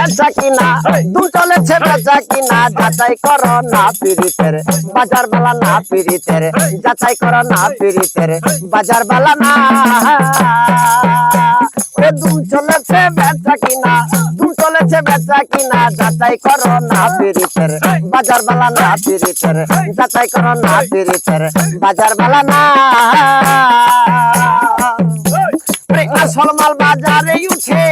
বেচা কিনা দুল চলেছে বেচা কিনা যাচাই করো না পিরিতের বাজার বালা না পিরিতের যাচাই করো না পিরিতের বাজার বালা না ওরে দুল চলেছে বেচা কিনা দুল চলেছে বেচা কিনা যাচাই করো না পিরিতের বাজার বালা না পিরিতের যাচাই করো না পিরিতের বাজার বালা না আসল মাল বাজারে উঠে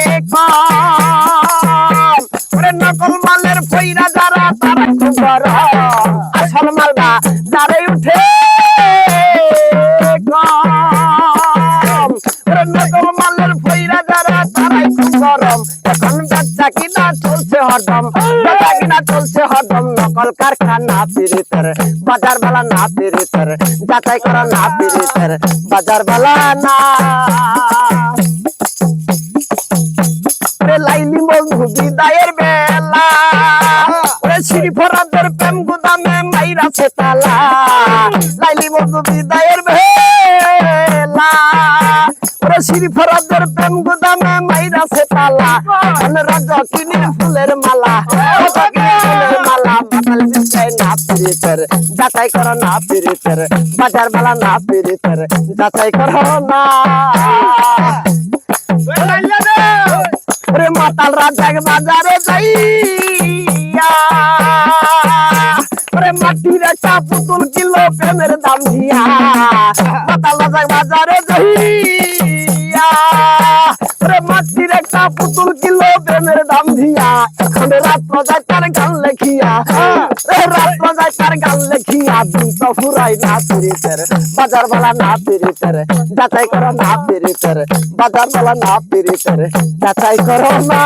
নকল মালের পয়রা যারা তারা খুব বড় আসল মাল বাজারে উঠে নকল মালের পয়রা যারা তারাই খুব গরম এখন বেচা কিনা চলছে হরদম বেচা কিনা চলছে হরদম নকল কারখানা পিরিতের বাজার বালা না পিরিতের যাচাই করা না পিরিতের বাজার বালা না লাইলি বন্ধু বিদায়ের বেলা শ্রী ফরাদের প্রেম গুদামে মাইরা সে তালা লাইলি বন্ধু বিদায়ের বেলা শ্রী ফরাদের প্রেম গুদামে মাইরা সে তালা রাজা কিনির ফুলের মালা ফুলের মালা বাতাল বিছাই না পিরিতের যাচাই করো না পিরিতের বাজার বালা না পিরিতের যাচাই করো না মাতাল রাজা বাজারে যাইয়া মাটির একটা পুতুল কিলো প্রেমের দাম দিয়া মাতাল রাজা বাজারে যাইয়া মাটির একটা পুতুল কিলো প্রেমের দাম দিয়া এখন রাত বাজায় তার গান লেখিয়া রাত বাজায় তার গান লেখিয়া দিন তো ফুরাই না পিরিতের বাজার বালা না পিরিতের যাচাই করো না পিরিতের বাজার বালা না পিরিতের যাচাই করো না